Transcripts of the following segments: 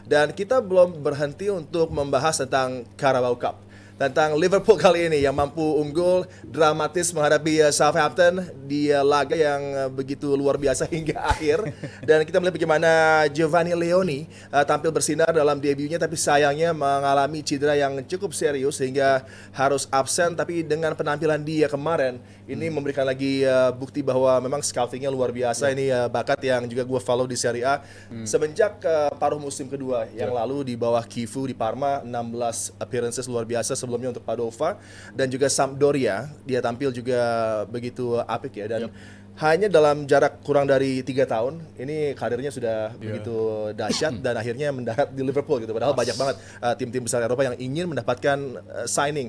Dan kita belum berhenti untuk membahas tentang Carabao Cup. Tentang Liverpool kali ini yang mampu unggul dramatis menghadapi Southampton di laga yang begitu luar biasa hingga akhir. Dan kita melihat bagaimana Giovanni Leoni tampil bersinar dalam debutnya, tapi sayangnya mengalami cedera yang cukup serius sehingga harus absen. Tapi dengan penampilan dia kemarin ini memberikan lagi bukti bahwa memang scoutingnya luar biasa. Ini bakat yang juga gue follow di Serie A semenjak paruh musim kedua yang lalu di bawah Kifu di Parma, 16 appearances luar biasa sebelumnya untuk Padova, dan juga Sampdoria dia tampil juga begitu apik ya, dan hanya dalam jarak kurang dari 3 tahun ini karirnya sudah begitu dahsyat dan akhirnya mendarat di Liverpool gitu. Padahal banyak banget tim-tim besar Eropa yang ingin mendapatkan signing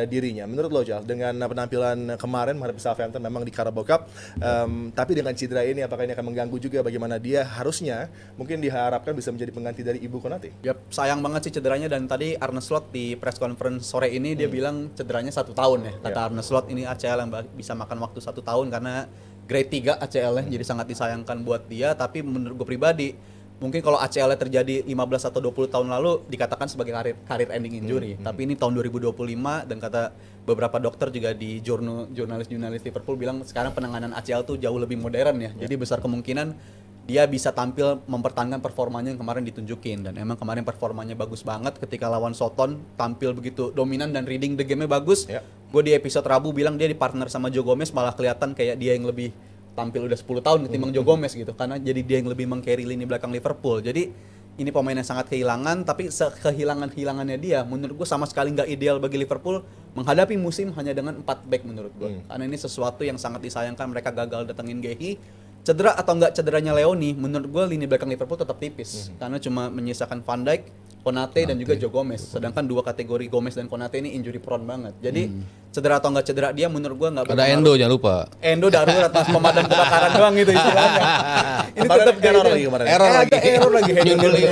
dirinya. Menurut lo Jal, dengan penampilan kemarin menghadapi Southampton memang di Carabao Cup, tapi dengan cedera ini apakah ini akan mengganggu juga bagaimana dia harusnya mungkin diharapkan bisa menjadi pengganti dari Ibu Konate? Yap, sayang banget sih cederanya, dan tadi Arne Slot di press conference sore ini dia bilang cederanya 1 tahun ya. Kata Arne Slot ini ACL yang bisa makan waktu 1 tahun karena grade 3 ACL-nya, jadi sangat disayangkan buat dia. Tapi menurut gue pribadi, mungkin kalau ACL-nya terjadi 15 atau 20 tahun lalu dikatakan sebagai career ending injury. Tapi ini tahun 2025 dan kata beberapa dokter juga di jurnalis Liverpool bilang sekarang penanganan ACL tuh jauh lebih modern ya. Jadi besar kemungkinan dia bisa tampil mempertahankan performanya yang kemarin ditunjukin, dan emang kemarin performanya bagus banget ketika lawan Soton, tampil begitu dominan dan reading the game-nya bagus. Gue di episode Rabu bilang dia dipartner sama Joe Gomez, malah kelihatan kayak dia yang lebih tampil udah 10 tahun ketimbang Joe Gomez gitu, karena jadi dia yang lebih meng-carry lini belakang Liverpool. Jadi ini pemain yang sangat kehilangan, tapi kehilangannya dia menurut gue sama sekali nggak ideal bagi Liverpool menghadapi musim hanya dengan 4 back menurut gue. Karena ini sesuatu yang sangat disayangkan, mereka gagal datengin Gehi. Cedera atau enggak cederanya Leoni, menurut gue lini belakang Liverpool tetap tipis karena cuma menyisakan Van Dijk, Konate dan juga Joe Gomez. Sedangkan dua kategori Gomez dan Konate ini injury prone banget. Jadi cedera atau enggak cedera dia menurut gue enggak ada Endo, jangan lupa. Endo darurat atas pemadam kebakaran doang gitu istilahnya. Ini tetap error lagi kemarin. Error lagi. Jadi,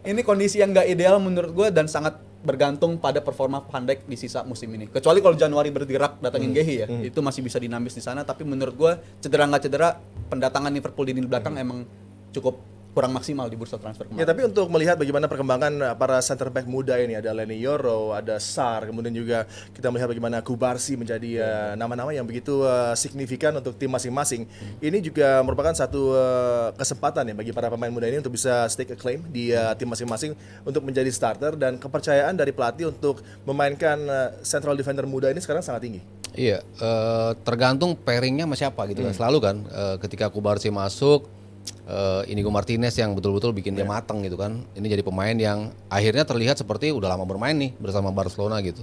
ini kondisi yang enggak ideal menurut gue dan sangat bergantung pada performa Van Dijk di sisa musim ini. Kecuali kalau Januari bergerak datangin Gehi ya, itu masih bisa dinamis di sana. Tapi menurut gue cedera nggak cedera, pendatangan Liverpool di lini belakang emang cukup kurang maksimal di bursa transfer kemarin. Ya, tapi untuk melihat bagaimana perkembangan para center back muda ini, ada Leny Yoro, ada Sarr, kemudian juga kita melihat bagaimana Kubarsi menjadi nama-nama yang begitu signifikan untuk tim masing-masing. Ini juga merupakan satu kesempatan ya bagi para pemain muda ini untuk bisa stake a claim di tim masing-masing untuk menjadi starter, dan kepercayaan dari pelatih untuk memainkan central defender muda ini sekarang sangat tinggi. Iya, tergantung pairingnya sama siapa gitu kan. Selalu kan ketika Kubarsi masuk, Inigo Martinez yang betul-betul bikin dia matang gitu kan. Ini jadi pemain yang akhirnya terlihat seperti udah lama bermain nih bersama Barcelona gitu.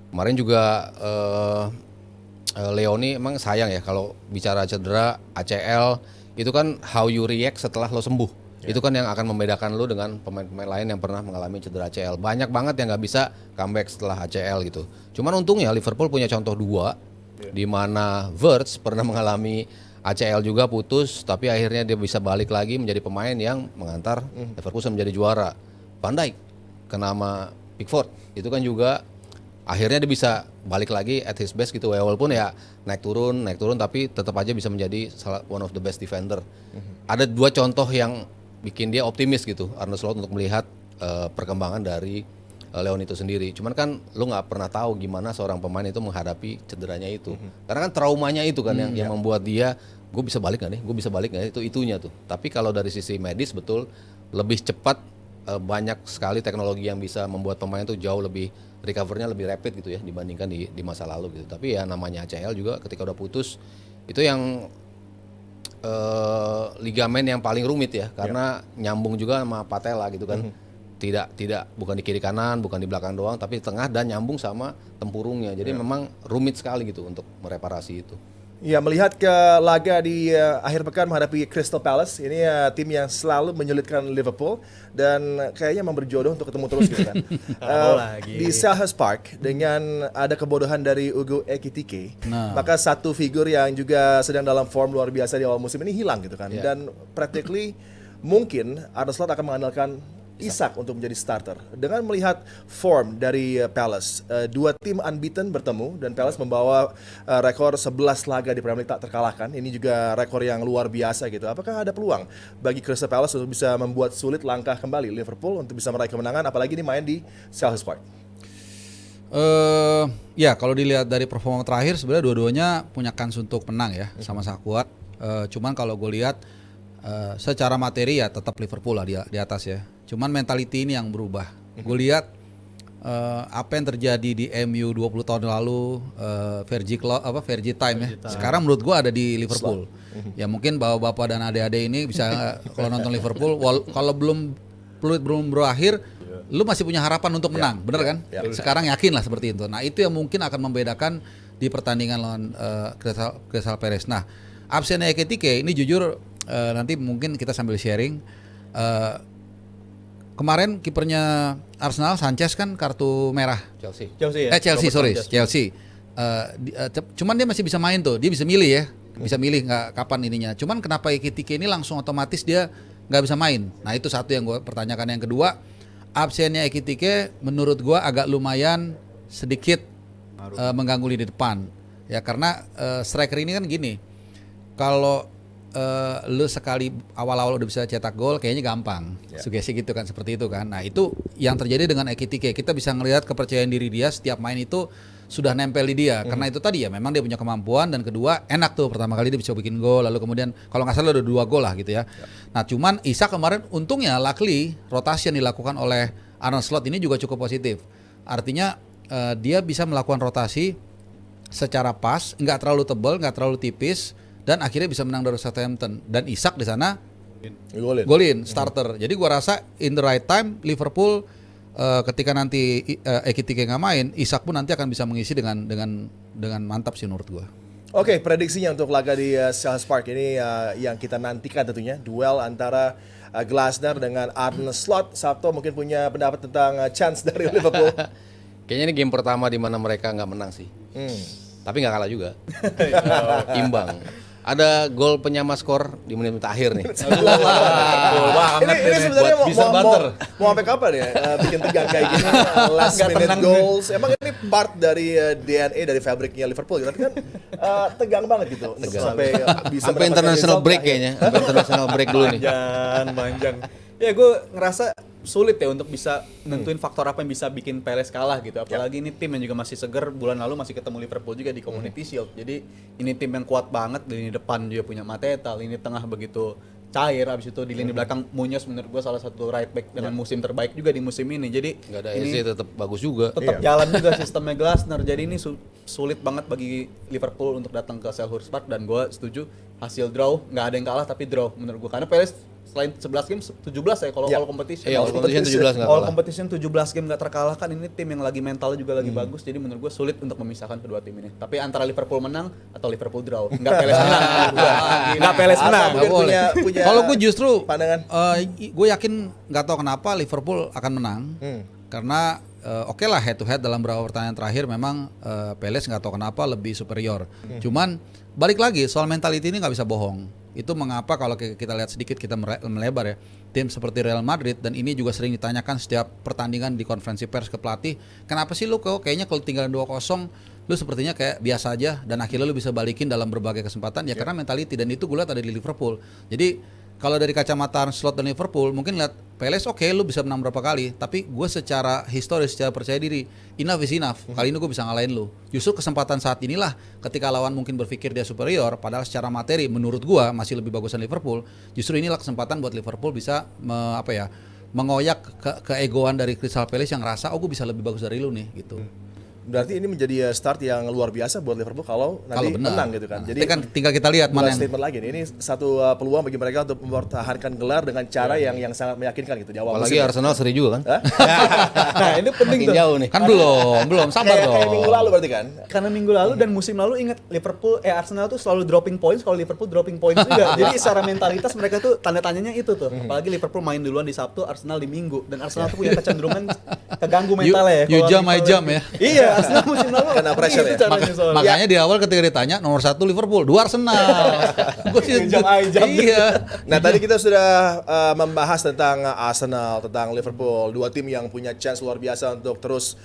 Kemarin juga Leoni emang sayang ya kalau bicara cedera ACL itu kan how you react setelah lo sembuh. Itu kan yang akan membedakan lo dengan pemain-pemain lain yang pernah mengalami cedera ACL. Banyak banget yang nggak bisa comeback setelah ACL gitu. Cuman untungnya Liverpool punya contoh 2 di mana Wirtz pernah mengalami ACL juga putus, tapi akhirnya dia bisa balik lagi menjadi pemain yang mengantar Liverpool menjadi juara. Van Dijk kena sama Pickford, itu kan juga akhirnya dia bisa balik lagi at his best gitu, walaupun ya naik turun tapi tetap aja bisa menjadi one of the best defender. Ada 2 contoh yang bikin dia optimis gitu, Arne Slot, untuk melihat perkembangan dari Leon itu sendiri. Cuman kan lu nggak pernah tahu gimana seorang pemain itu menghadapi cederanya itu. Karena kan traumanya itu kan yang membuat dia, gue bisa balik nggak, itu itunya tuh. Tapi kalau dari sisi medis betul lebih cepat, banyak sekali teknologi yang bisa membuat pemain itu jauh lebih recovernya lebih rapid gitu ya dibandingkan di masa lalu gitu. Tapi ya namanya ACL juga ketika udah putus itu yang ligamen yang paling rumit ya, karena nyambung juga sama patella gitu kan. Tidak bukan di kiri kanan, bukan di belakang doang, tapi di tengah dan nyambung sama tempurungnya. Jadi memang rumit sekali gitu untuk mereparasi itu. Ya, melihat ke laga di akhir pekan menghadapi Crystal Palace, ini tim yang selalu menyulitkan Liverpool dan kayaknya memang berjodoh untuk ketemu terus gitu kan. Di Selhurst Park dengan ada kebodohan dari Ugo Ekitike, maka satu figur yang juga sedang dalam form luar biasa di awal musim ini hilang gitu kan. Dan practically mungkin Arne Slot akan mengandalkan Isak untuk menjadi starter. Dengan melihat form dari Palace, dua tim unbeaten bertemu dan Palace membawa rekor 11 laga di Premier League tak terkalahkan. Ini juga rekor yang luar biasa gitu. Apakah ada peluang bagi Crystal Palace untuk bisa membuat sulit langkah kembali Liverpool untuk bisa meraih kemenangan, apalagi ini main di Selhurst Park? Ya kalau dilihat dari performa terakhir sebenarnya dua-duanya punya kans untuk menang ya, sama-sama kuat. Cuman kalau gue lihat secara materi ya tetap Liverpool lah di atas ya. Cuman mentality ini yang berubah. Gue lihat apa yang terjadi di MU 20 tahun lalu, Fergie time ya. Sekarang menurut gue ada di Liverpool. Ya mungkin bapak-bapak dan adik-adik ini bisa kalau nonton Liverpool, kalau belum berakhir, lu masih punya harapan untuk menang, bener kan? Sekarang yakin lah seperti itu. Nah itu yang mungkin akan membedakan di pertandingan lawan Crystal Palace. Nah absennya Ekitike ini jujur nanti mungkin kita sambil sharing. Kemarin kipernya Arsenal Sanchez kan kartu merah. Chelsea. Chelsea. Cuman dia masih bisa main tuh, dia bisa milih ya, bisa milih nggak kapan ininya. Cuman kenapa Ekitike ini langsung otomatis dia nggak bisa main? Nah itu satu yang gue pertanyakan. Yang kedua, absennya Ekitike menurut gue agak lumayan sedikit mengganggu lini depan. Ya karena striker ini kan gini, kalau lu sekali awal-awal udah bisa cetak gol kayaknya gampang, sugesti gitu kan, seperti itu kan. Nah itu yang terjadi dengan Ekitike, kita bisa ngelihat kepercayaan diri dia setiap main itu sudah nempel di dia, karena itu tadi ya memang dia punya kemampuan, dan kedua enak tuh pertama kali dia bisa bikin gol, lalu kemudian kalau nggak salah udah 2 gol lah gitu ya. Nah cuman Isak kemarin untungnya luckily rotasi yang dilakukan oleh Arne Slot ini juga cukup positif, artinya dia bisa melakukan rotasi secara pas, nggak terlalu tebal, nggak terlalu tipis, dan akhirnya bisa menang dari Southampton. Dan Isak di sana golin starter. Jadi gua rasa in the right time Liverpool ketika nanti Ekitike nggak main, Isak pun nanti akan bisa mengisi dengan mantap sih menurut gua. Oke, prediksinya untuk laga di Selhurst Park ini yang kita nantikan tentunya duel antara Glasner dengan Arne Slot. Sabto mungkin punya pendapat tentang chance dari Liverpool. Kayaknya ini game pertama di mana mereka nggak menang sih. Tapi nggak kalah juga. Imbang. Ada gol penyama skor di menit-menit akhir nih. Ini sebenarnya mau sampai kapan ya bikin tegang kayak gini, last minute goals. Emang ini part dari DNA dari fabriknya Liverpool, tapi kan tegang banget gitu. Sampai bisa sampai international break kayaknya. Sampai international break dulu nih. Panjang. Ya gue ngerasa sulit ya untuk bisa nentuin faktor apa yang bisa bikin Palace kalah gitu. Apalagi ini tim yang juga masih seger, bulan lalu masih ketemu Liverpool juga di Community Shield. Jadi ini tim yang kuat banget, di lini depan juga punya Mateta, lini tengah begitu cair, abis itu di lini belakang Muñoz menurut gue salah satu right back dengan musim terbaik juga di musim ini. Jadi nggak ada ini Eze tetap bagus juga. tetap jalan juga sistemnya Glasner. Jadi ini sulit banget bagi Liverpool untuk datang ke Selhurst Park, dan gue setuju hasil draw, nggak ada yang kalah tapi draw menurut gue, karena Palace selain 11 game 17 ya kalau all competition. Iya, all competition 17 nggak all kalah. competition 17 game nggak terkalahkan. Ini tim yang lagi mentalnya juga lagi bagus. Jadi menurut gue sulit untuk memisahkan kedua tim ini. Tapi antara Liverpool menang atau Liverpool draw. Enggak Palace menang. Enggak Palace menang. punya Kalau gue justru pandangan. Gue yakin nggak tahu kenapa Liverpool akan menang. Karena oke lah head to head dalam beberapa pertandingan terakhir memang Palace nggak tahu kenapa lebih superior. Cuman balik lagi soal mentality ini nggak bisa bohong. Itu mengapa kalau kita lihat sedikit, kita melebar ya, tim seperti Real Madrid, dan ini juga sering ditanyakan setiap pertandingan di konferensi pers ke pelatih, kenapa sih lu kayaknya kalau tinggal 2-0 lu sepertinya kayak biasa aja dan akhirnya lu bisa balikin dalam berbagai kesempatan ya, karena mentality, dan itu gue lihat ada di Liverpool. Jadi kalau dari kacamata Slot dan Liverpool mungkin lihat Palace oke, lu bisa menang berapa kali, tapi gue secara historis, secara percaya diri, enough is enough. Kali ini gue bisa ngalahin lu. Justru kesempatan saat inilah ketika lawan mungkin berpikir dia superior, padahal secara materi menurut gue masih lebih bagusan Liverpool. Justru inilah kesempatan buat Liverpool bisa mengoyak keegoan dari Crystal Palace yang ngerasa gue bisa lebih bagus dari lu nih gitu. Berarti ini menjadi start yang luar biasa buat Liverpool kalau nanti menang gitu kan. Jadi kan tinggal kita lihat mana statement lagi nih. Ini satu peluang bagi mereka untuk mempertahankan gelar dengan cara yang sangat meyakinkan gitu di awal Apalagi musim. Arsenal seri juga kan. Nah ini penting tuh. Jauh nih. kan belum sabar dong. Kayak minggu lalu berarti kan. Karena minggu lalu dan musim lalu ingat Arsenal tuh selalu dropping points, kalau Liverpool dropping points juga. Jadi secara mentalitas mereka tuh tanda tanyanya itu tuh. Apalagi Liverpool main duluan di Sabtu, Arsenal di Minggu, dan Arsenal tuh punya kecenderungan keganggu mentalnya ya. You jam I jam ya. Iya, Arsenal musim lalu. Kena pressure Gitu ya? caranya soalnya. Makanya di awal ketika ditanya nomor 1 Liverpool, 2 Arsenal. Gue sih Jam. iya. Nah, tadi kita sudah membahas tentang Arsenal, tentang Liverpool, dua tim yang punya chance luar biasa untuk terus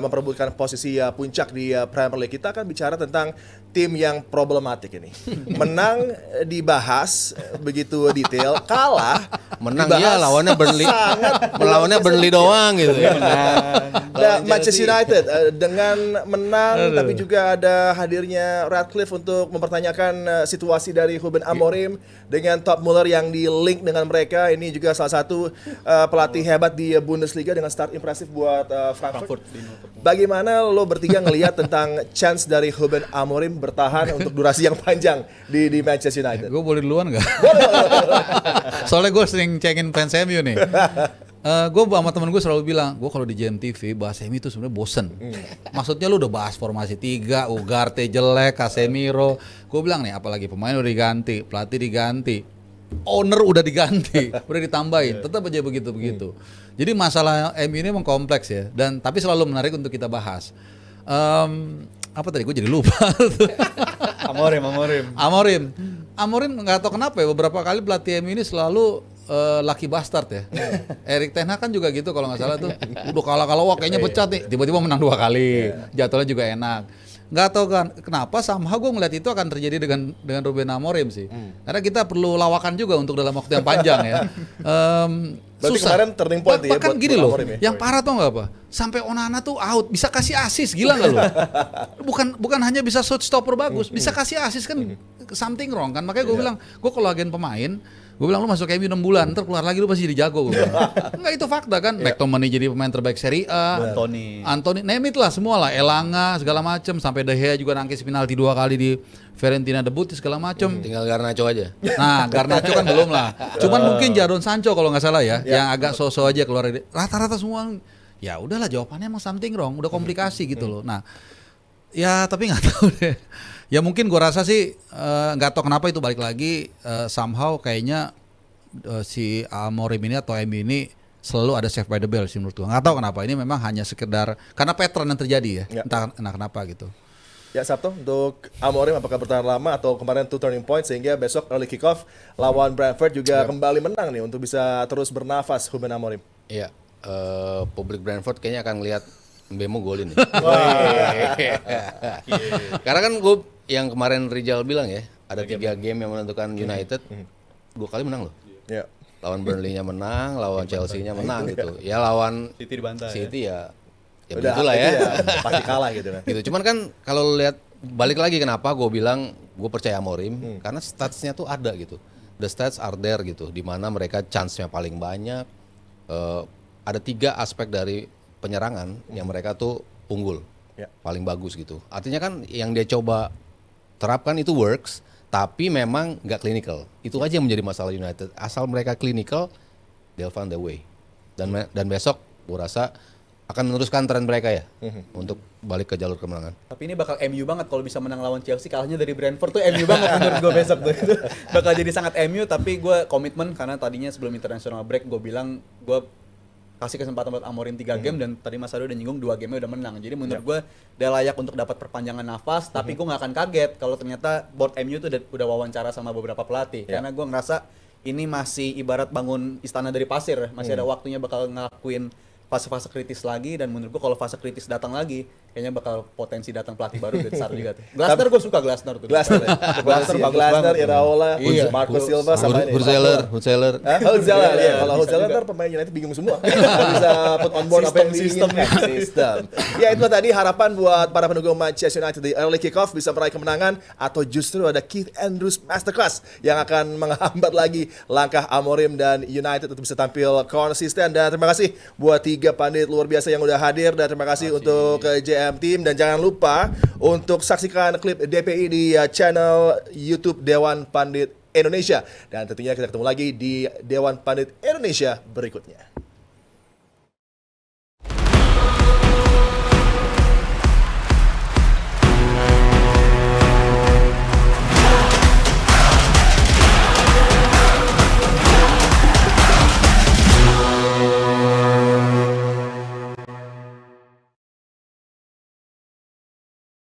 memperebutkan posisi puncak di Premier League. Kita akan bicara tentang tim yang problematik ini. Menang dibahas begitu detail, kalah Menang dibahas ya lawannya Burnley. sangat Melawannya Burnley doang gitu. Nah, Manchester United dengan menang tapi juga ada hadirnya Radcliffe untuk mempertanyakan situasi dari Ruben Amorim dengan Todd Muller yang di link dengan mereka. Ini juga salah satu pelatih hebat di Bundesliga dengan start impresif buat Frankfurt. Bagaimana lo bertiga ngelihat tentang chance dari Ruben Amorim bertahan untuk durasi yang panjang di Manchester United? Gue boleh duluan nggak? Soalnya gue sering cengin fans MU nih. Gue sama temen gue selalu bilang, gue kalau di JMTV bahas MU itu sebenarnya bosen. Maksudnya lu udah bahas formasi 3, Ugarte jelek, Casemiro. Gue bilang nih, apalagi pemain udah diganti, pelatih diganti, owner udah diganti, udah ditambahin, tetap aja begitu-begitu. Jadi masalah MU ini memang kompleks ya, dan tapi selalu menarik untuk kita bahas. Apa tadi gue jadi lupa. Amorim nggak tahu kenapa ya, beberapa kali pelatih MU ini selalu lucky bastard ya. Erik Ten Hag kan juga gitu kalau nggak salah tuh. Udah kalah wah kayaknya pecat nih, tiba-tiba menang 2 kali. Jadwalnya juga enak. Nggak tahu kan kenapa somehow gue ngeliat itu akan terjadi dengan Ruben Amorim sih. Karena kita perlu lawakan juga untuk dalam waktu yang panjang ya. Berarti Susah. kemarin turning point ya Bahkan buat gini loh, Amorim ya? yang parah tau nggak apa? Sampai Onana tuh out, bisa kasih assist, gila nggak lo? Bukan hanya bisa shot stopper bagus, bisa kasih assist kan something wrong kan? Makanya gue bilang, gue kalau agen pemain, gue bilang lu masuk MU 6 bulan, ntar keluar lagi lu pasti jadi jago. Gue bilang. Enggak, itu fakta kan? McTominay jadi pemain terbaik Serie A, Anthony, name it lah semua lah, Elanga segala macem, sampai De Gea juga nangkis penalti 2 kali di Fiorentina debut segala macem. Tinggal Garnacho aja. Nah, Garnacho kan belum lah. Cuman mungkin Jadon Sancho kalau nggak salah ya, yang agak so-so aja keluar. Rata-rata semua, ya udahlah jawabannya emang something wrong, udah komplikasi gitu loh. Nah, ya tapi nggak tahu deh. Ya mungkin gua rasa sih nggak tahu kenapa itu balik lagi somehow kayaknya si Amorim ini atau MU ini selalu ada save by the bell sih menurut gua. Nggak tahu kenapa, ini memang hanya sekedar karena pattern yang terjadi ya. Entah kenapa gitu. Ya Sabto, untuk Amorim apakah bertahan lama atau kemarin 2 turning point sehingga besok early kick-off lawan Brentford juga kembali menang nih untuk bisa terus bernafas Ruben Amorim. Iya, publik Brentford kayaknya akan lihat Mbemo golin nih. Karena kan gue yang kemarin Rizal bilang ya, ada 3 game yang menentukan United, 2 kali menang loh. Ya. Lawan Burnley-nya menang, lawan Chelsea-nya menang gitu. Ya lawan City dibantai. City ya Udah, begitulah itu ya. pasti kalah gitu kan. Gitu. Cuman kan kalau lihat balik lagi kenapa gue bilang gue percaya Amorim karena statsnya tuh ada gitu. The stats are there gitu, di mana mereka chance-nya paling banyak. Ada 3 aspek dari penyerangan yang mereka tuh unggul, paling bagus gitu. Artinya kan yang dia coba terapkan itu works, tapi memang nggak clinical. Itu aja yang menjadi masalah United. Asal mereka clinical, they'll find the way. Dan besok gue rasa akan meneruskan tren mereka ya untuk balik ke jalur kemenangan. Tapi ini bakal MU banget kalau bisa menang lawan Chelsea, kalahnya dari Brentford tuh MU banget menurut gue besok tuh. Itu bakal jadi sangat MU, tapi gue komitmen karena tadinya sebelum international break gue bilang gue kasih kesempatan buat Amorim 3 game dan tadi Mas Ado udah nyinggung 2 game udah menang. Jadi menurut gue dia layak untuk dapat perpanjangan nafas, tapi gue nggak akan kaget kalau ternyata board MU tuh udah wawancara sama beberapa pelatih. Karena gue ngerasa ini masih ibarat bangun istana dari pasir, masih ada waktunya bakal ngelakuin fase-fase kritis lagi, dan menurut gua kalau fase kritis datang lagi kayaknya bakal potensi datang pelatih baru besar juga tuh. Glasner gua suka Glasner tuh. Glasner ya? Glasner, Iraola, Marco Silva sama ini. Hurzeller. Hurzeller ya. Kalau Hurzeller ntar pemain United bingung semua. Nggak bisa put on board apa yang diinginkan. Sistem. Ya itu tadi harapan buat para pendukung Manchester United di early kick-off bisa meraih kemenangan, atau justru ada Keith Andrews Masterclass yang akan menghambat lagi langkah Amorim dan United untuk bisa tampil konsisten. Dan terima kasih buat 3 pandit luar biasa yang udah hadir, dan terima kasih untuk JM Team, dan jangan lupa untuk saksikan klip DPI di channel YouTube Dewan Pandit Indonesia, dan tentunya kita ketemu lagi di Dewan Pandit Indonesia berikutnya.